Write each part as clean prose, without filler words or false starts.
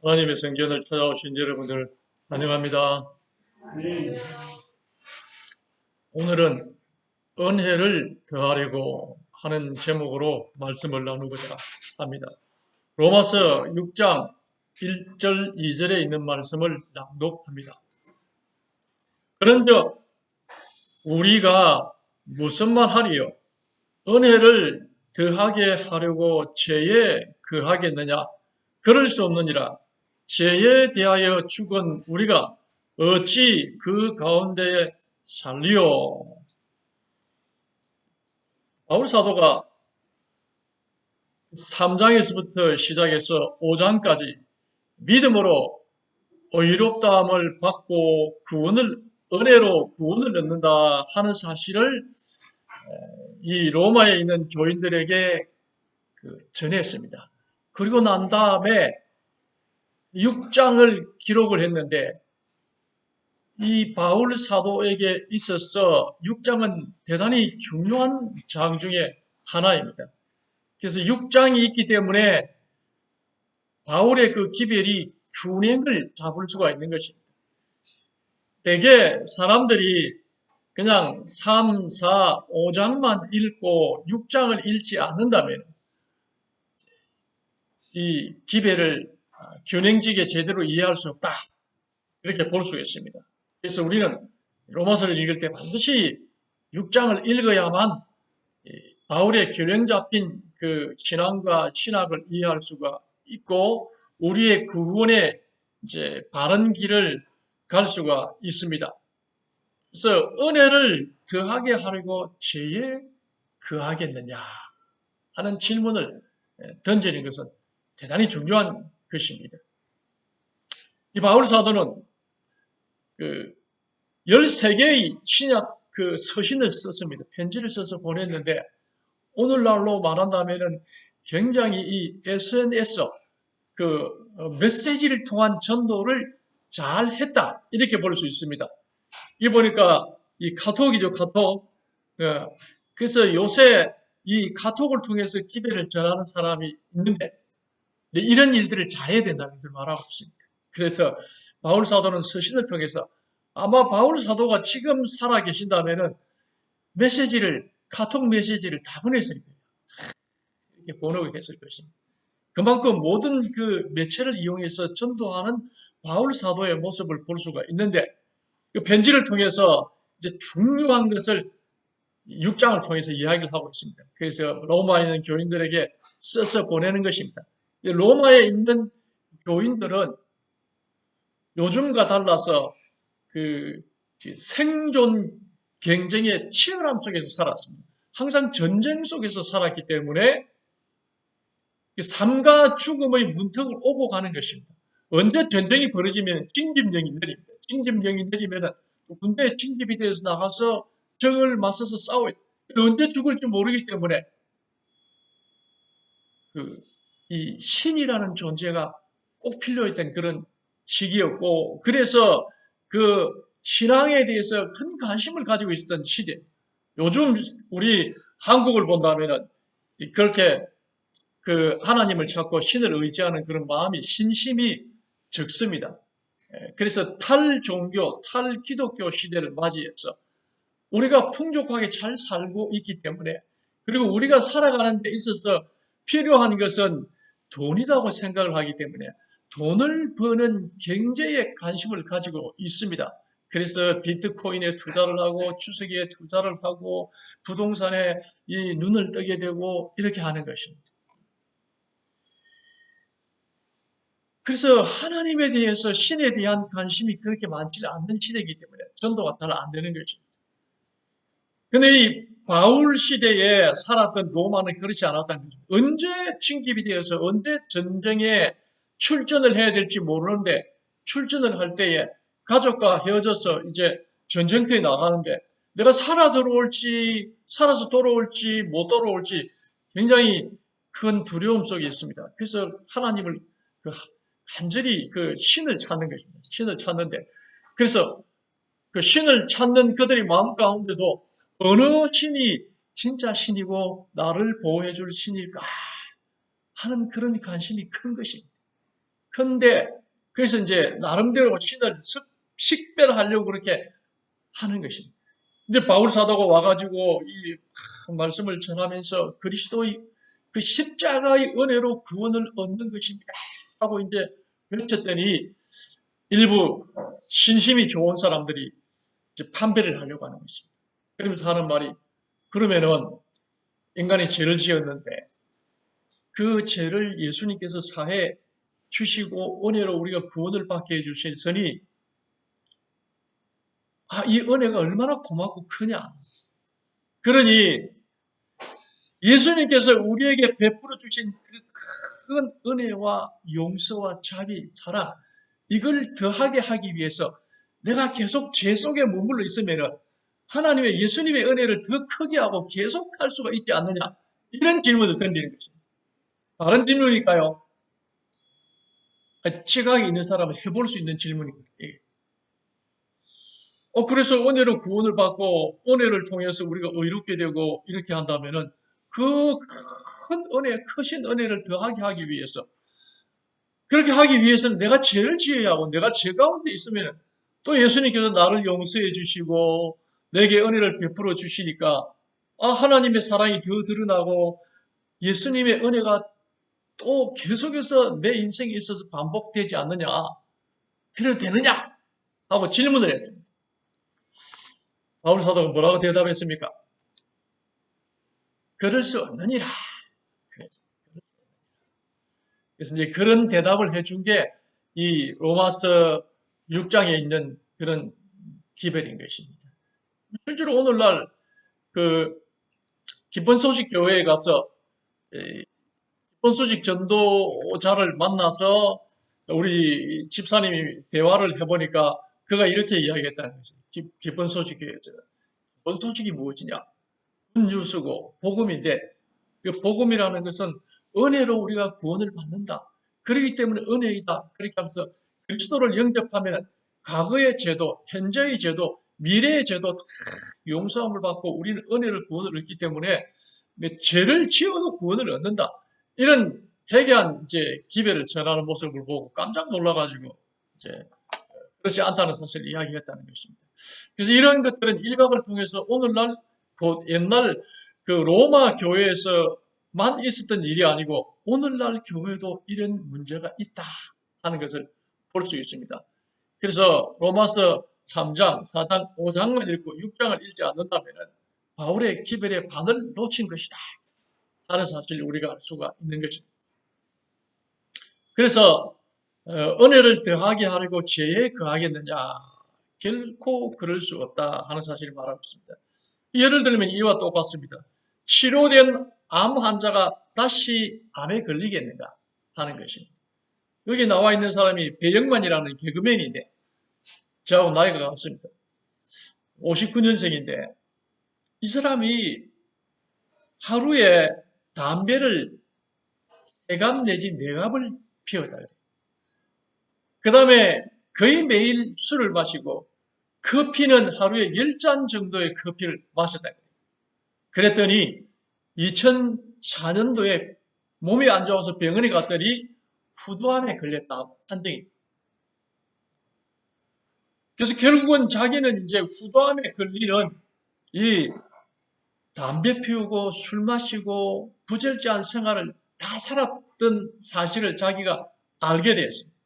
하나님의 성전을 찾아오신 여러분들 환영합니다. 오늘은 은혜를 더하려고 하는 제목으로 말씀을 나누고자 합니다. 로마서 6장 1절 2절에 있는 말씀을 낭독합니다. 그런즉 우리가 무슨 말 하리요? 은혜를 더하게 하려고 죄에 거하겠느냐? 그럴 수 없느니라. 죄에 대하여 죽은 우리가 어찌 그 가운데에 살리요? 바울 사도가 3장에서부터 시작해서 5장까지 믿음으로 의롭다함을 받고 은혜로 구원을 얻는다 하는 사실을 이 로마에 있는 교인들에게 전했습니다. 그리고 난 다음에 6장을 기록을 했는데 이 바울 사도에게 있어서 6장은 대단히 중요한 장 중에 하나입니다. 그래서 6장이 있기 때문에 바울의 그 기별이 균형을 잡을 수가 있는 것입니다. 대개 사람들이 그냥 3, 4, 5장만 읽고 6장을 읽지 않는다면 이 기별을 균형지게 제대로 이해할 수 없다. 이렇게 볼 수 있습니다. 그래서 우리는 로마서를 읽을 때 반드시 6장을 읽어야만 바울의 균형 잡힌 그 신앙과 신학을 이해할 수가 있고 우리의 구원의 이제 바른 길을 갈 수가 있습니다. 그래서 은혜를 더하게 하려고 죄에 거하겠느냐 하는 질문을 던지는 것은 대단히 중요한 것입니다. 이 바울 사도는 13개의 신약 서신을 썼습니다. 편지를 써서 보냈는데 오늘날로 말한다면은 굉장히 이 SNS 메시지를 통한 전도를 잘 했다. 이렇게 볼 수 있습니다. 이 보니까 이 카톡이죠, 카톡. 그래서 요새 이 카톡을 통해서 기별을 전하는 사람이 있는데 이런 일들을 잘해야 된다는 것을 말하고 있습니다. 그래서 바울 사도는 서신을 통해서 아마 바울 사도가 지금 살아 계신다면은 카톡 메시지를 다 보냈을 거예요. 이렇게 번역을 했을 것입니다. 그만큼 모든 그 매체를 이용해서 전도하는 바울 사도의 모습을 볼 수가 있는데 그 편지를 통해서 이제 중요한 것을 6장을 통해서 이야기를 하고 있습니다. 그래서 로마에 있는 교인들에게 써서 보내는 것입니다. 로마에 있는 교인들은 요즘과 달라서 그 생존 경쟁의 치열함 속에서 살았습니다. 항상 전쟁 속에서 살았기 때문에 삶과 죽음의 문턱을 오고 가는 것입니다. 언제 전쟁이 벌어지면 징집령이 내립니다. 징집령이 내리면 군대에 징집이 되어서 나가서 적을 맞서서 싸워요. 언제 죽을지 모르기 때문에 이 신이라는 존재가 꼭 필요했던 그런 시기였고 그래서 그 신앙에 대해서 큰 관심을 가지고 있었던 시대. 요즘 우리 한국을 본다면은 그렇게 그 하나님을 찾고 신을 의지하는 그런 마음이 신심이 적습니다. 그래서 탈종교, 탈기독교 시대를 맞이해서 우리가 풍족하게 잘 살고 있기 때문에 그리고 우리가 살아가는 데 있어서 필요한 것은 돈이라고 생각을 하기 때문에 돈을 버는 경제에 관심을 가지고 있습니다. 그래서 비트코인에 투자를 하고 주식에 투자를 하고 부동산에 이 눈을 뜨게 되고 이렇게 하는 것입니다. 그래서 하나님에 대해서 신에 대한 관심이 그렇게 많지 않는 시대이기 때문에 전도가 잘 안 되는 것입니다. 근데 이 바울 시대에 살았던 로마는 그렇지 않았다는 거죠. 언제 징집이 되어서 언제 전쟁에 출전을 해야 될지 모르는데 출전을 할 때에 가족과 헤어져서 이제 전쟁터에 나가는데 내가 살아서 돌아올지 못 돌아올지 굉장히 큰 두려움 속에 있습니다. 그래서 하나님을 그 간절히 그 신을 찾는 것입니다. 신을 찾는데 그래서 그 신을 찾는 그들의 마음 가운데도 어느 신이 진짜 신이고 나를 보호해 줄 신일까 하는 그런 관심이 큰 것입니다. 근데 그래서 이제 나름대로 신을 식별하려고 그렇게 하는 것입니다. 이제 바울 사도가 와가지고 이 말씀을 전하면서 그리스도의 그 십자가의 은혜로 구원을 얻는 것입니다. 하고 이제 외쳤더니 일부 신심이 좋은 사람들이 이제 판별을 하려고 하는 것입니다. 그러면서 하는 말이 그러면은 인간이 죄를 지었는데 그 죄를 예수님께서 사해 주시고 은혜로 우리가 구원을 받게 해주셨으니 이 은혜가 얼마나 고맙고 크냐. 그러니 예수님께서 우리에게 베풀어 주신 그 큰 은혜와 용서와 자비, 사랑 이걸 더하게 하기 위해서 내가 계속 죄 속에 머물러 있으면 하나님의 예수님의 은혜를 더 크게 하고 계속 할 수가 있지 않느냐 이런 질문을 던지는 것입니다. 다른 질문일까요? 지각이 있는 사람은 해볼 수 있는 질문입니다. 그래서 은혜로 구원을 받고 은혜를 통해서 우리가 의롭게 되고 이렇게 한다면은 그 큰 은혜, 크신 은혜를 더하게 하기 위해서 그렇게 하기 위해서는 내가 죄를 지어야 하고 내가 죄 가운데 있으면 또 예수님께서 나를 용서해 주시고 내게 은혜를 베풀어 주시니까 하나님의 사랑이 더 드러나고 예수님의 은혜가 또 계속해서 내 인생에 있어서 반복되지 않느냐 그래도 되느냐 하고 질문을 했습니다. 바울 사도가 뭐라고 대답했습니까? 그럴 수 없느니라. 그래서 이제 그런 대답을 해준 게 이 로마서 6장에 있는 그런 기별인 것입니다. 실제로 오늘날 그 기쁜 소식 교회에 가서 기쁜 소식 전도자를 만나서 우리 집사님이 대화를 해보니까 그가 이렇게 이야기했다는 거죠. 기쁜 소식 교회죠. 기쁜 소식이 무엇이냐? 굿뉴스고 복음인데 그 복음이라는 것은 은혜로 우리가 구원을 받는다. 그렇기 때문에 은혜이다. 그렇게 하면서 그리스도를 영접하면 과거의 죄도, 현재의 죄도, 미래의 죄도 다 용서함을 받고 우리는 은혜를 구원을 얻기 때문에 죄를 지어도 구원을 얻는다. 이런 회개한 이제 기별을 전하는 모습을 보고 깜짝 놀라가지고 이제 그렇지 않다는 사실을 이야기했다는 것입니다. 그래서 이런 것들은 일각을 통해서 오늘날 그 옛날 그 로마 교회에서만 있었던 일이 아니고 오늘날 교회도 이런 문제가 있다 하는 것을 볼 수 있습니다. 그래서 로마서 3장, 4장, 5장만 읽고 6장을 읽지 않는다면 바울의 기별의 반을 놓친 것이다 하는 사실을 우리가 알 수가 있는 것입니다. 그래서 은혜를 더하게 하려고 죄에 거하겠느냐? 결코 그럴 수 없다 하는 사실을 말하고 있습니다. 예를 들면 이와 똑같습니다. 치료된 암 환자가 다시 암에 걸리겠는가 하는 것입니다. 여기 나와 있는 사람이 배영만이라는 개그맨인데 저하고 나이가 같습니다. 59년생인데 이 사람이 하루에 담배를 3갑 내지 4갑을 피웠다 그래요. 그 다음에 거의 매일 술을 마시고 커피는 하루에 10잔 정도의 커피를 마셨다 그래요. 그랬더니 2004년도에 몸이 안 좋아서 병원에 갔더니 후두암에 걸렸다 판정이. 그래서 결국은 자기는 이제 후두암에 걸리는 이 담배 피우고 술 마시고 부절제한 생활을 다 살았던 사실을 자기가 알게 됐습니다.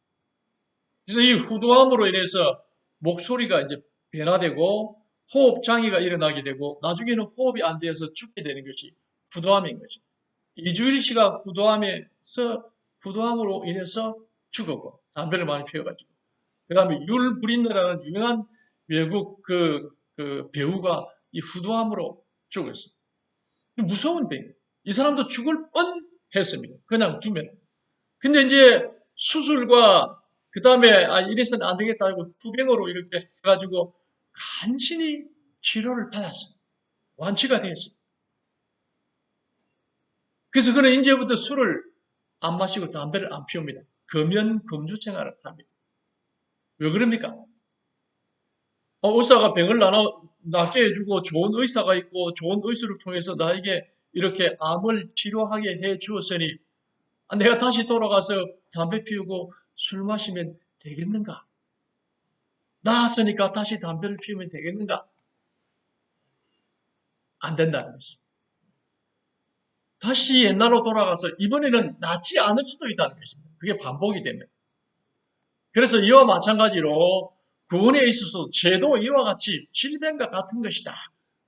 그래서 이 후두암으로 인해서 목소리가 이제 변화되고 호흡 장애가 일어나게 되고 나중에는 호흡이 안 돼서 죽게 되는 것이 후두암인 거죠. 이주일 씨가 후두암으로 인해서 죽었고 담배를 많이 피워가지고 그 다음에 율 브린너라는 유명한 외국 그 배우가 이 후두암으로 죽었어요. 무서운 병. 이 사람도 죽을 뻔했습니다. 그냥 두면. 근데 이제 수술과 그 다음에 이래서는 안 되겠다 하고 투병으로 이렇게 해가지고 간신히 치료를 받았어요. 완치가 되었어요. 그래서 그는 이제부터 술을 안 마시고 담배를 안 피웁니다. 금연 금주 생활을 합니다. 왜 그럽니까? 의사가 병을 낫게 해주고 좋은 의사가 있고 좋은 의술을 통해서 나에게 이렇게 암을 치료하게 해 주었으니 내가 다시 돌아가서 담배 피우고 술 마시면 되겠는가? 나았으니까 다시 담배를 피우면 되겠는가? 안 된다는 것입니다. 다시 옛날로 돌아가서 이번에는 낫지 않을 수도 있다는 것입니다. 그게 반복이 되면. 그래서 이와 마찬가지로 구원에 있어서 죄도 이와 같이 질병과 같은 것이다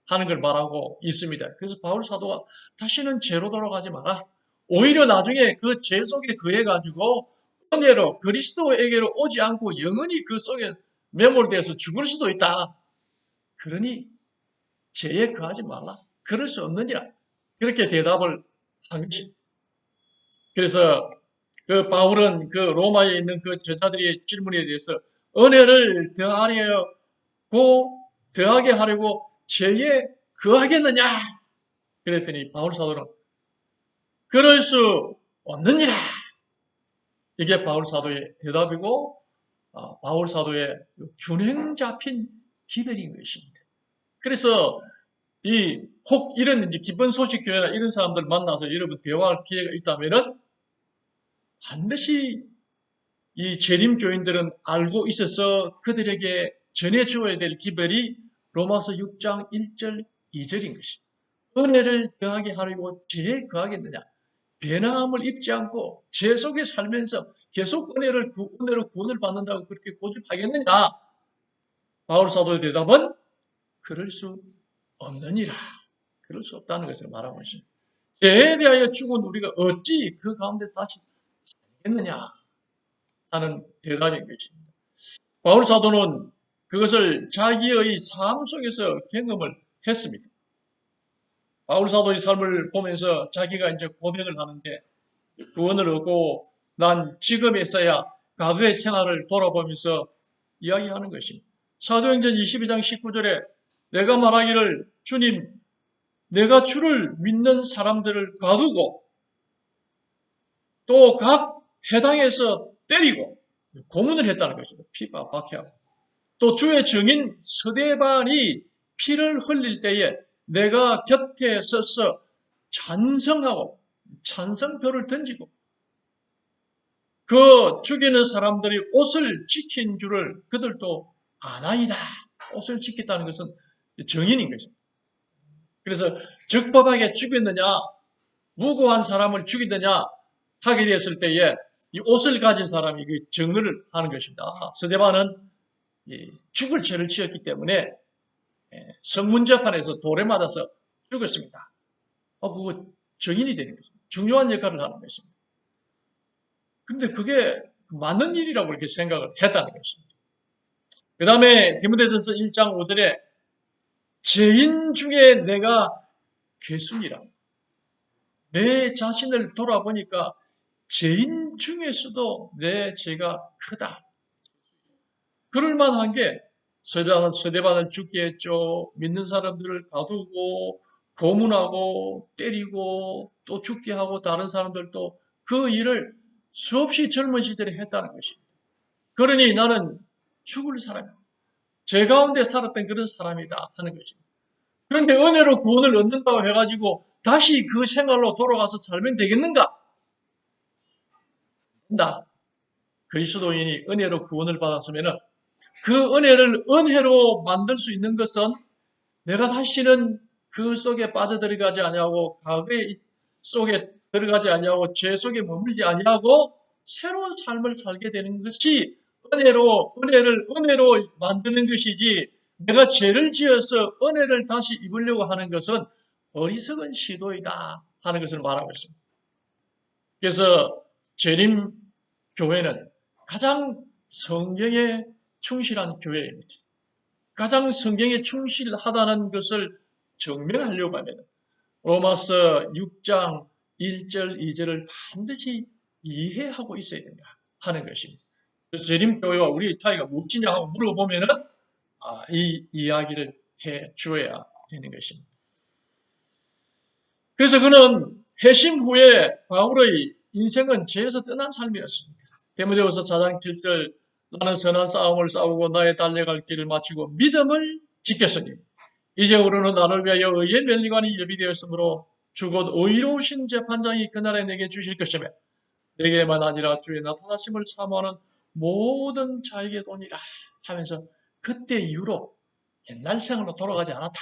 하는 걸 말하고 있습니다. 그래서 바울 사도가 다시는 죄로 돌아가지 마라. 오히려 나중에 그 죄 속에 거해가지고 은혜로 그리스도에게로 오지 않고 영원히 그 속에 매몰돼서 죽을 수도 있다. 그러니 죄에 거하지 말라. 그럴 수 없느니라. 그렇게 대답을 한 것입니다. 그래서 그 바울은 그 로마에 있는 그 제자들의 질문에 대해서 은혜를 더하게 하려고 죄에 거하겠느냐? 그랬더니 바울 사도는 그럴 수 없느니라. 이게 바울 사도의 대답이고 바울 사도의 균형 잡힌 기별인 것입니다. 그래서 혹 이런 이제 기쁜 소식 교회나 이런 사람들 만나서 여러분 대화할 기회가 있다면은 반드시 이 재림 교인들은 알고 있어서 그들에게 전해주어야 될 기별이 로마서 6장 1절 2절인 것입니다. 은혜를 더하게 하려고 죄에 거하겠느냐? 변함을 입지 않고 죄 속에 살면서 계속 은혜로 구원을 받는다고 그렇게 고집하겠느냐? 바울 사도의 대답은 그럴 수 없느니라. 그럴 수 없다는 것을 말하고 있습니다. 죄에 대하여 죽은 우리가 어찌 그 가운데 다시 살겠느냐 하는 대답인 것입니다. 바울 사도는 그것을 자기의 삶 속에서 경험을 했습니다. 바울 사도의 삶을 보면서 자기가 이제 고백을 하는데 구원을 얻고 난 지금에서야 과거의 생활을 돌아보면서 이야기하는 것입니다. 사도행전 22장 19절에 내가 말하기를 주님 내가 주를 믿는 사람들을 가두고 또 각 해당에서 때리고 고문을 했다는 것입니다. 피가 박해하고 또 주의 증인 스데반이 피를 흘릴 때에 내가 곁에 서서 찬성하고 찬성표를 던지고 그 죽이는 사람들이 옷을 지킨 줄을 그들도 아나이다. 옷을 지켰다는 것은 증인인 것입니다. 그래서 적법하게 죽였느냐 무고한 사람을 죽이느냐 하게 되었을 때에 이 옷을 가진 사람이 그 증언을 하는 것입니다. 스데반은 죽을 죄를 지었기 때문에 성문재판에서 돌에 맞아서 죽었습니다. 그거 증인이 되는 것입니다. 중요한 역할을 하는 것입니다. 근데 그게 맞는 일이라고 이렇게 생각을 했다는 것입니다. 그 다음에 디모데전서 1장 5절에 죄인 중에 내가 괴순이라. 내 자신을 돌아보니까 죄인 중에서도 내 죄가 크다. 그럴 만한 게 서대반을 죽게 했죠. 믿는 사람들을 가두고 고문하고 때리고 또 죽게 하고 다른 사람들도 그 일을 수없이 젊은 시절에 했다는 것입니다. 그러니 나는 죽을 사람이야. 죄 가운데 살았던 그런 사람이다 하는 것입니다. 그런데 은혜로 구원을 얻는다고 해가지고 다시 그 생활로 돌아가서 살면 되겠는가? 나 그리스도인이 은혜로 구원을 받았으면 그 은혜를 은혜로 만들 수 있는 것은 내가 다시는 그 속에 빠져들어가지 아니하고 과거의 속에 들어가지 아니하고 죄 속에 머물지 아니하고 새로운 삶을 살게 되는 것이 은혜로 만드는 것이지 내가 죄를 지어서 은혜를 다시 입으려고 하는 것은 어리석은 시도이다 하는 것을 말하고 있습니다. 그래서 재림 교회는 가장 성경에 충실한 교회입니다. 가장 성경에 충실하다는 것을 증명하려고 하면 로마서 6장 1절, 2절을 반드시 이해하고 있어야 된다 하는 것입니다. 그래서 재림교회와 우리의 차이가 무엇이냐 하고 물어보면은 이 이야기를 해 주어야 되는 것입니다. 그래서 그는 회심 후에 바울의 인생은 죄에서 떠난 삶이었습니다. 디모데후서 4장 7절 나는 선한 싸움을 싸우고 나의 달려갈 길을 마치고 믿음을 지켰으니 이제 우리는 나를 위하여 의의 면류관이 예비되었으므로 주곧 의로우신 재판장이 그날에 내게 주실 것이며 내게만 아니라 주의 나타나심을 사모하는 모든 자에게 도니라 하면서 그때 이후로 옛날 생활로 돌아가지 않았다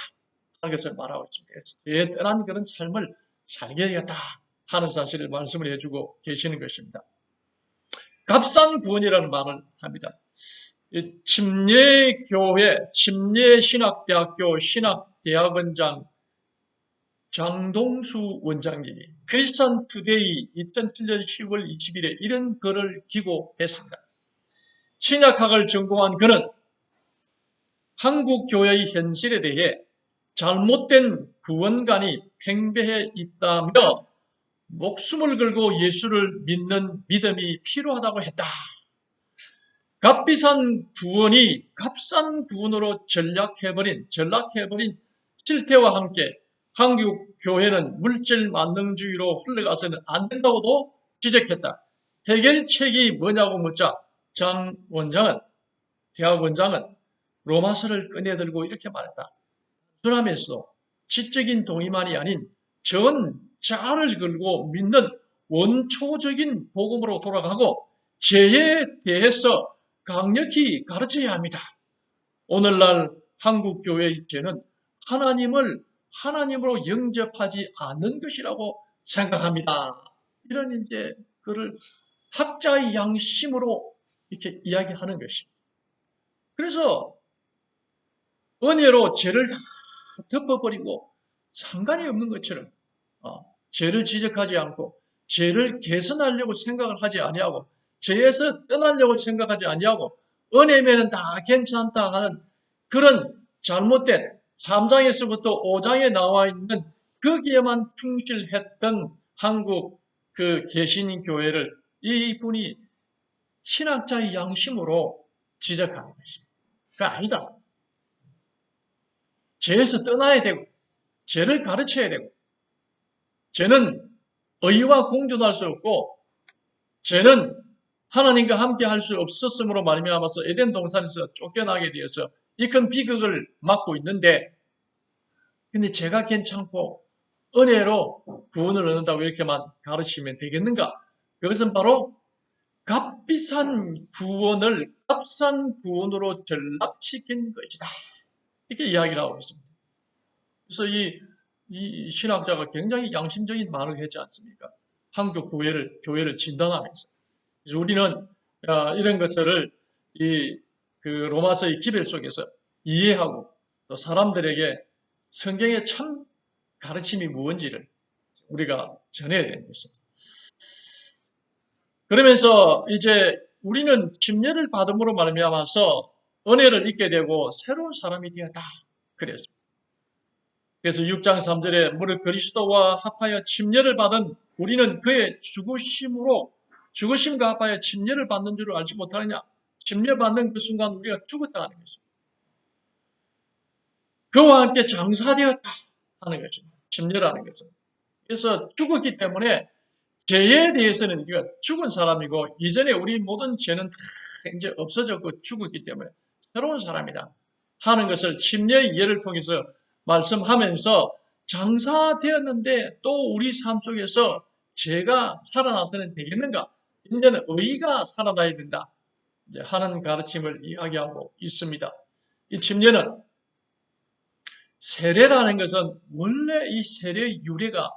하는 것을 말하고 있습니다. 죄에 떠난 그런 삶을 살게 되었다 하는 사실을 말씀을 해주고 계시는 것입니다. 값싼 구원이라는 말을 합니다. 침례교회, 침례신학대학교 신학대학원장 장동수 원장님이 크리스천 투데이 2007년 10월 20일에 이런 글을 기고했습니다. 신약학을 전공한 그는 한국 교회의 현실에 대해 잘못된 구원관이 팽배해 있다며 목숨을 걸고 예수를 믿는 믿음이 필요하다고 했다. 값비싼 구원이 값싼 구원으로 전락해버린 실태와 함께 한국 교회는 물질 만능주의로 흘러가서는 안 된다고도 지적했다. 해결책이 뭐냐고 묻자 장 원장은, 대학 원장은 로마서를 꺼내들고 이렇게 말했다. 단순하면서도 지적인 동의만이 아닌 전 자아를 걸고 믿는 원초적인 복음으로 돌아가고 죄에 대해서 강력히 가르쳐야 합니다. 오늘날 한국 교회의 죄는 하나님으로 영접하지 않는 것이라고 생각합니다. 이런 이제 그를 학자의 양심으로 이렇게 이야기하는 것입니다. 그래서 은혜로 죄를 다 덮어버리고 상관이 없는 것처럼 죄를 지적하지 않고 죄를 개선하려고 생각을 하지 아니하고 죄에서 떠나려고 생각하지 아니하고 은혜면은 다 괜찮다 하는 그런 잘못된 3장에서부터 5장에 나와 있는 거기에만 충실했던 한국 그 개신인 교회를 이분이 신학자의 양심으로 지적하는 것입니다. 그거 아니다. 죄에서 떠나야 되고 죄를 가르쳐야 되고 죄는 의와 공존할 수 없고 죄는 하나님과 함께 할 수 없었으므로 말미암아서 에덴 동산에서 쫓겨나게 되어서 이 큰 비극을 맞고 있는데 근데 죄가 괜찮고 은혜로 구원을 얻는다고 이렇게만 가르치면 되겠는가? 그것은 바로 값비싼 구원을 값싼 구원으로 전락시킨 것이다. 이렇게 이야기를 하고 있습니다. 그래서 이 신학자가 굉장히 양심적인 말을 했지 않습니까? 한국 교회를 진단하면서. 그래서 우리는 이런 것들을 그 로마서의 기별 속에서 이해하고 또 사람들에게 성경의 참 가르침이 무엇인지를 우리가 전해야 되는 것입니다. 그러면서 이제 우리는 침례를 받음으로 말미암아서 은혜를 잊게 되고 새로운 사람이 되었다. 그랬습니다. 그래서 6장 3절에 무릇 그리스도와 합하여 침례를 받은 우리는 그의 죽으심과 합하여 침례를 받는 줄을 알지 못하느냐. 침례 받는 그 순간 우리가 죽었다 하는 것입니다. 그와 함께 장사되었다 하는 것입니다. 침례라는 것은. 그래서 죽었기 때문에 죄에 대해서는 우리가 죽은 사람이고 이전에 우리 모든 죄는 다 이제 없어졌고 죽었기 때문에 새로운 사람이다 하는 것을 침례의 예를 통해서 말씀하면서 장사되었는데 또 우리 삶 속에서 죄가 살아나서는 되겠는가? 이제는 의가 살아나야 된다 이제 하는 가르침을 이야기하고 있습니다. 이 침례는 세례라는 것은 원래 이 세례의 유래가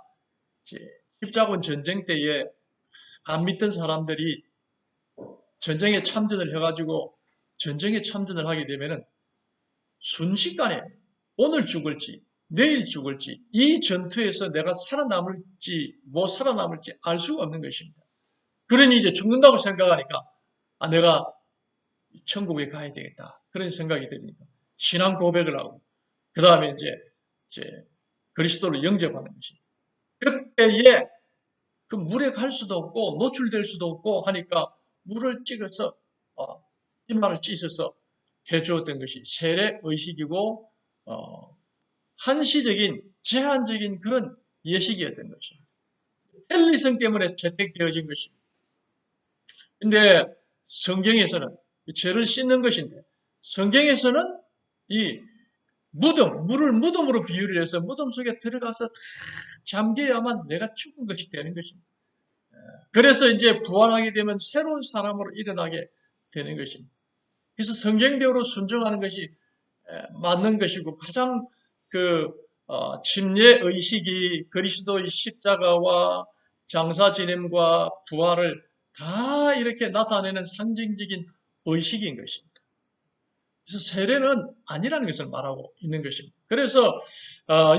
십자군 전쟁 때에 안 믿던 사람들이 전쟁에 참전을 해가지고 전쟁에 참전을 하게 되면은 순식간에 오늘 죽을지 내일 죽을지 이 전투에서 내가 살아남을지 못 살아남을지 알 수가 없는 것입니다. 그러니 이제 죽는다고 생각하니까 내가 천국에 가야 되겠다 그런 생각이 드니까 신앙 고백을 하고 그 다음에 이제 그리스도를 영접하는 것입니다. 그때에 그 물에 갈 수도 없고 노출될 수도 없고 하니까 물을 찍어서 이마를 찢어서 해주었던 것이 세례 의식이고 한시적인 제한적인 그런 예식이었던 것입니다. 편리성 때문에 채택되어진 것입니다. 근데 성경에서는 죄를 씻는 것인데 성경에서는 이 물을 무덤으로 비유를 해서 무덤 속에 들어가서 다 잠겨야만 내가 죽은 것이 되는 것입니다. 그래서 이제 부활하게 되면 새로운 사람으로 일어나게 되는 것입니다. 그래서 성경대로 순종하는 것이 맞는 것이고 가장 침례 의식이 그리스도의 십자가와 장사 지냄과 부활을 다 이렇게 나타내는 상징적인 의식인 것입니다. 그래서 세례는 아니라는 것을 말하고 있는 것입니다. 그래서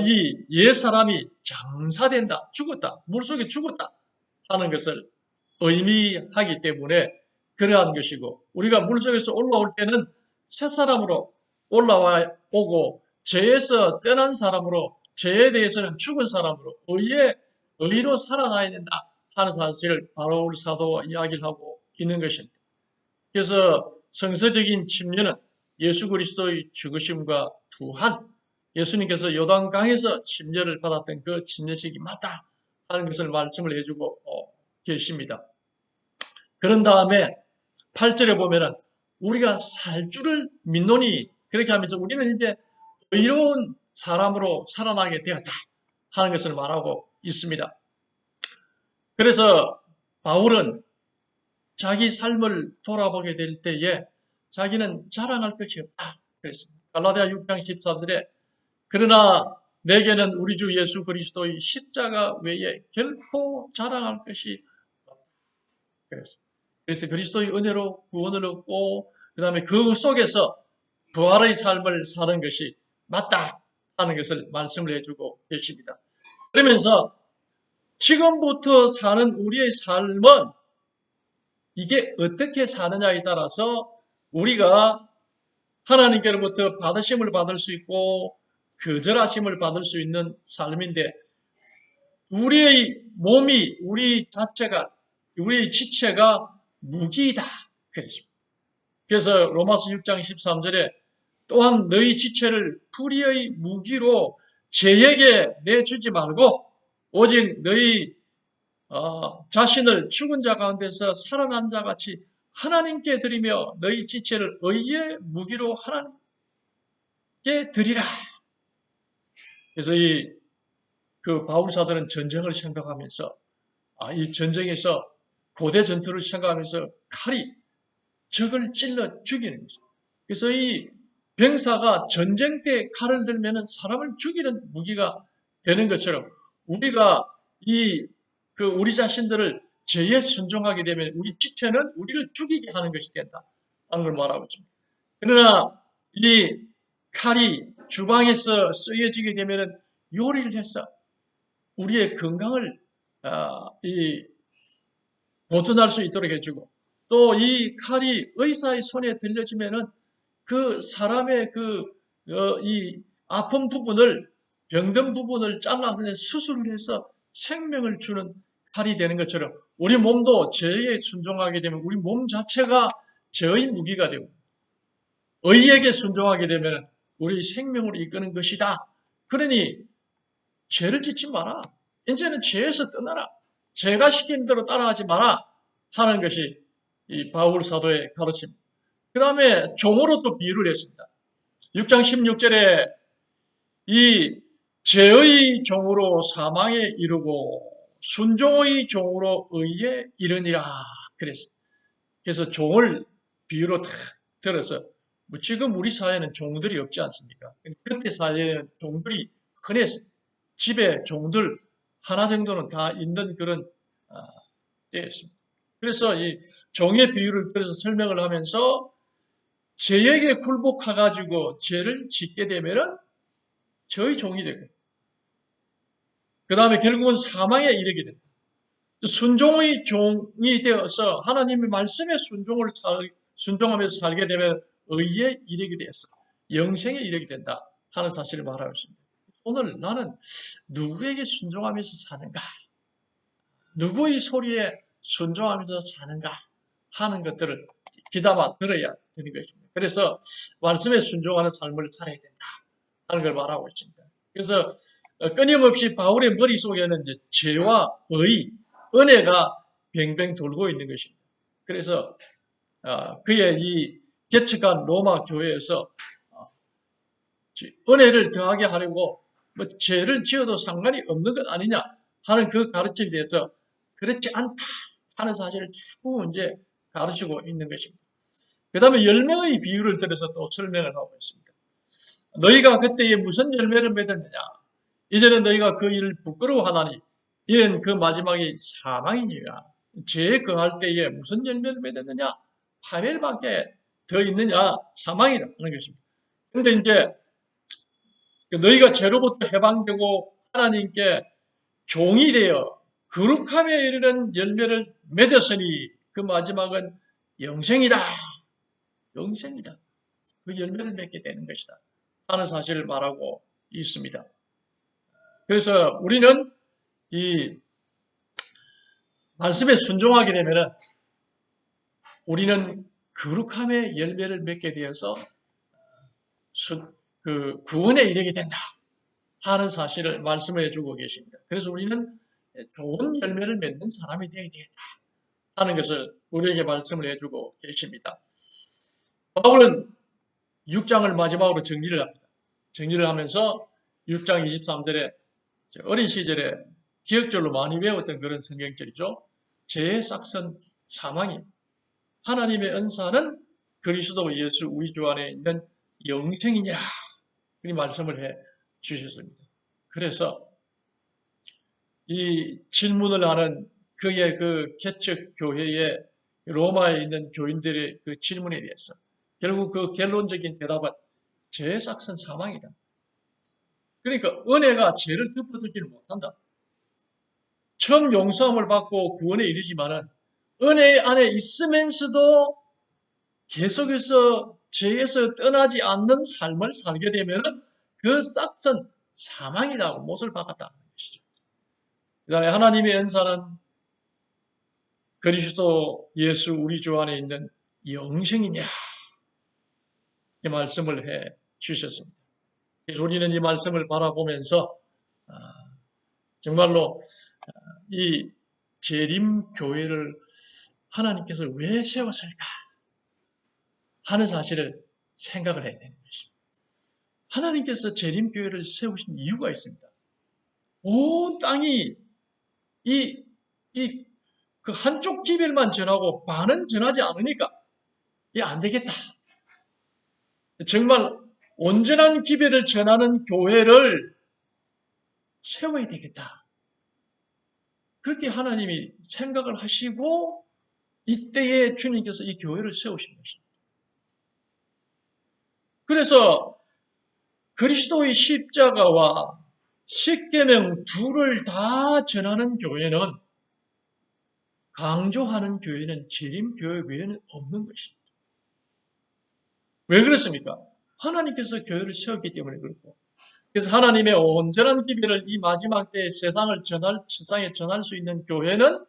이 옛사람이 장사된다, 죽었다, 물속에 죽었다 하는 것을 의미하기 때문에 그러한 것이고 우리가 물속에서 올라올 때는 새 사람으로 올라와 오고 죄에서 떠난 사람으로 죄에 대해서는 죽은 사람으로 의로 살아나야 된다 하는 사실을 바울 사도와 이야기를 하고 있는 것입니다. 그래서 성서적인 침례는 예수 그리스도의 죽으심과 부활, 예수님께서 요단강에서 침례를 받았던 그 침례식이 맞다 하는 것을 말씀을 해주고 계십니다. 그런 다음에 8절에 보면은 우리가 살 줄을 믿노니 그렇게 하면서 우리는 이제 의로운 사람으로 살아나게 되었다 하는 것을 말하고 있습니다. 그래서 바울은 자기 삶을 돌아보게 될 때에 자기는 자랑할 것이 없다 그랬습니다. 갈라디아 6장 14절에 그러나 내게는 우리 주 예수 그리스도의 십자가 외에 결코 자랑할 것이 없다 그랬습니다. 그래서 그리스도의 은혜로 구원을 얻고 그 다음에 그 속에서 부활의 삶을 사는 것이 맞다 하는 것을 말씀을 해주고 계십니다. 그러면서 지금부터 사는 우리의 삶은 이게 어떻게 사느냐에 따라서 우리가 하나님께로부터 받으심을 받을 수 있고 거절하심을 받을 수 있는 삶인데 우리의 몸이 우리 자체가 우리의 지체가 무기이다 그랬습니다. 그래서 로마서 6장 13절에 또한 너희 지체를 불의의 무기로 죄에게 내주지 말고 오직 너희 자신을 죽은 자 가운데서 살아난 자 같이 하나님께 드리며 너희 지체를 의의 무기로 하나님께 드리라. 그래서 그 바울 사도는 전쟁을 생각하면서 이 전쟁에서 고대 전투를 생각하면서 칼이 적을 찔러 죽이는 거죠. 그래서 이 병사가 전쟁 때 칼을 들면은 사람을 죽이는 무기가 되는 것처럼 우리가 우리 자신들을 죄에 순종하게 되면 우리 지체는 우리를 죽이게 하는 것이 된다 하는 걸 말하고 있습니다. 그러나 이 칼이 주방에서 쓰여지게 되면은 요리를 해서 우리의 건강을 보존할 수 있도록 해주고 또 이 칼이 의사의 손에 들려지면은 그 사람의 이 아픈 부분을 병든 부분을 잘라서 수술을 해서 생명을 주는 칼이 되는 것처럼 우리 몸도 죄에 순종하게 되면 우리 몸 자체가 죄의 무기가 되고 의에게 순종하게 되면 우리 생명을 이끄는 것이다. 그러니 죄를 짓지 마라. 이제는 죄에서 떠나라. 죄가 시킨 대로 따라하지 마라 하는 것이 이 바울 사도의 가르침. 그 다음에 종으로 또 비유를 했습니다. 6장 16절에 이 죄의 종으로 사망에 이르고 순종의 종으로 의에 이르니라 그랬습니다. 그래서 종을 비유로 딱 들어서 지금 우리 사회에는 종들이 없지 않습니까? 그때 사회에는 종들이 흔했어요. 집에 종들 하나 정도는 다 있는 그런 때였습니다. 그래서 이 종의 비유를 들어서 설명을 하면서 죄에게 굴복해가지고 죄를 짓게 되면은 저의 종이 되고 그 다음에 결국은 사망에 이르게 됩니다. 순종의 종이 되어서 하나님의 말씀에 순종하면서 살게 되면 의에 이르게 되었어. 영생에 이르게 된다 하는 사실을 말하고 있습니다. 오늘 나는 누구에게 순종하면서 사는가? 누구의 소리에 순종하면서 사는가? 하는 것들을 귀담아 들어야 되는 것입니다. 그래서 말씀에 순종하는 삶을 살아야 된다 하는 걸 말하고 있습니다. 그래서 끊임없이 바울의 머릿속에는 이제 죄와 의, 은혜가 뱅뱅 돌고 있는 것입니다. 그래서 그의 이 개척한 로마 교회에서 은혜를 더하게 하려고 뭐 죄를 지어도 상관이 없는 것 아니냐 하는 그 가르침에 대해서 그렇지 않다 하는 사실을 자꾸 이제 가르치고 있는 것입니다. 그 다음에 열매의 비유를 들어서 또 설명을 하고 있습니다. 너희가 그때에 무슨 열매를 맺었느냐? 이제는 너희가 그 일을 부끄러워하나니 이는 그 마지막이 사망이니라. 죄에 거할 때에 무슨 열매를 맺었느냐? 파멸밖에 더 있느냐? 사망이라 하는 것입니다. 그런데 이제 너희가 죄로부터 해방되고 하나님께 종이 되어 거룩함에 이르는 열매를 맺었으니 그 마지막은 영생이다. 영생이다. 그 열매를 맺게 되는 것이다 하는 사실을 말하고 있습니다. 그래서 우리는 이 말씀에 순종하게 되면은 우리는 거룩함의 열매를 맺게 되어서 그 구원에 이르게 된다 하는 사실을 말씀해 주고 계십니다. 그래서 우리는 좋은 열매를 맺는 사람이 되어야 되겠다 하는 것을 우리에게 말씀을 해주고 계십니다. 바울은 6장을 마지막으로 정리를 합니다. 정리를 하면서 6장 23절에 어린 시절에 기억절로 많이 외웠던 그런 성경절이죠. 죄의 싹은 사망이, 하나님의 은사는 그리스도 예수 우리 주 안에 있는 영생이니라. 이 말씀을 해 주셨습니다. 그래서 이 질문을 하는 그의 그 개척 교회의 로마에 있는 교인들의 그 질문에 대해서 결국 그 결론적인 대답은 죄의 싹은 사망이다. 그러니까 은혜가 죄를 덮어두지를 못한다. 처음 용서함을 받고 구원에 이르지만은 은혜 안에 있으면서도 계속해서 죄에서 떠나지 않는 삶을 살게 되면은 그 싹은 사망이라고 못을 박았다는 것이죠. 그 다음에 하나님의 은사는 그리스도 예수 우리 주 안에 있는 영생이냐 이 말씀을 해 주셨습니다. 그래서 우리는 이 말씀을 바라보면서 정말로 이 재림교회를 하나님께서 왜 세웠을까 하는 사실을 생각을 해야 되는 것입니다. 하나님께서 재림교회를 세우신 이유가 있습니다. 온 땅이 그 한쪽 기별만 전하고 반은 전하지 않으니까 이게 안 되겠다. 정말 온전한 기별을 전하는 교회를 세워야 되겠다. 그렇게 하나님이 생각을 하시고 이때에 주님께서 이 교회를 세우신 것입니다. 그래서 그리스도의 십자가와 십계명 둘을 다 전하는 교회는 강조하는 교회는 재림교회 외에는 없는 것입니다. 왜 그렇습니까? 하나님께서 교회를 세웠기 때문에 그렇고 그래서 하나님의 온전한 기별을 이 마지막 때에 세상에 전할 수 있는 교회는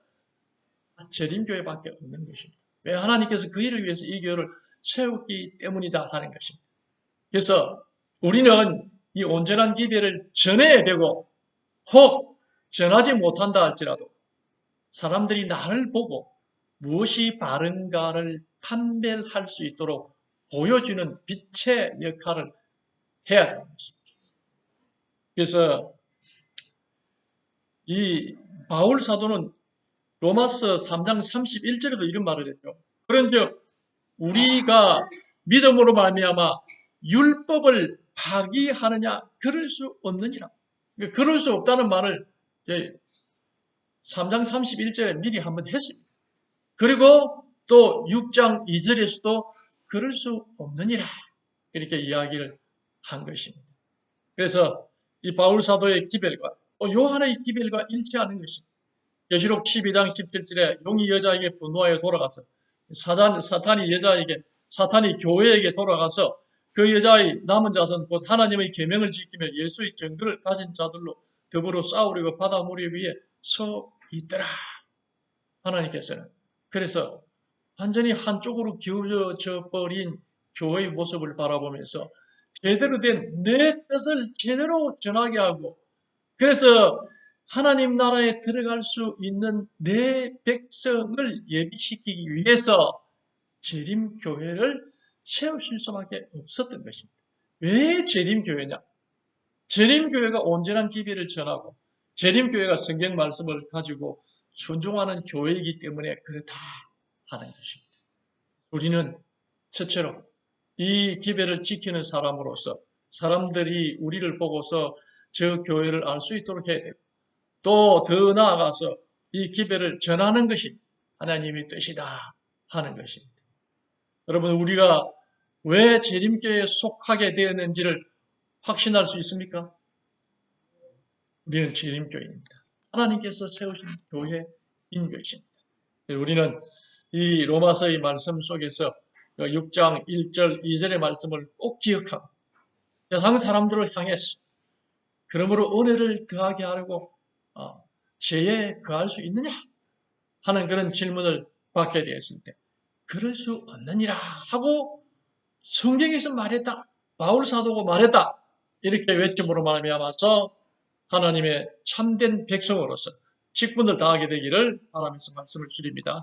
재림교회밖에 없는 것입니다. 왜? 하나님께서 그 일을 위해서 이 교회를 세웠기 때문이다 하는 것입니다. 그래서 우리는 이 온전한 기별을 전해야 되고 혹 전하지 못한다 할지라도 사람들이 나를 보고 무엇이 바른가를 판별할 수 있도록 보여주는 빛의 역할을 해야 되는 것입니다. 그래서 이 바울 사도는 로마서 3장 31절에도 이런 말을 했죠. 그런즉 우리가 믿음으로 말미암아 율법을 파기하느냐 그럴 수 없느니라. 그러니까 그럴 수 없다는 말을 3장 31절에 미리 한번 했습니다. 그리고 또 6장 2절에서도 그럴 수 없느니라 이렇게 이야기를 한 것입니다. 그래서 이 바울 사도의 기별과 요한의 기별과 일치하는 것입니다. 계시록 12장 17절에 용이 여자에게 분노하여 돌아가서 사탄이 교회에게 돌아가서 그 여자의 남은 자손 곧 하나님의 계명을 지키며 예수의 증거를 가진 자들로 더불어 싸우려고 바다 무리 위에 서 있더라. 하나님께서는 그래서 완전히 한쪽으로 기울어져 버린 교회의 모습을 바라보면서 제대로 된 내 뜻을 제대로 전하게 하고, 그래서 하나님 나라에 들어갈 수 있는 내 백성을 예비시키기 위해서 재림교회를 세우실 수밖에 없었던 것입니다. 왜 재림교회냐? 재림교회가 온전한 기별을 전하고 재림교회가 성경 말씀을 가지고 순종하는 교회이기 때문에 그렇다 하는 것입니다. 우리는 첫째로 이 기별을 지키는 사람으로서 사람들이 우리를 보고서 저 교회를 알 수 있도록 해야 되고, 또 더 나아가서 이 기별을 전하는 것이 하나님의 뜻이다 하는 것입니다. 여러분, 우리가 왜 재림교회에 속하게 되었는지를 확신할 수 있습니까? 우리는 재림교회입니다. 하나님께서 세우신 교회인 것입니다. 우리는 이 로마서의 말씀 속에서 6장 1절, 2절의 말씀을 꼭 기억하고 세상 사람들을 향해서 그러므로 은혜를 더하게 하려고 죄에 거할 수 있느냐 하는 그런 질문을 받게 되었을 때 그럴 수 없느니라 하고 성경에서 말했다. 바울 사도가 말했다. 이렇게 외침으로 말미암아서 하나님의 참된 백성으로서 직분을 다하게 되기를 바라면서 말씀을 드립니다.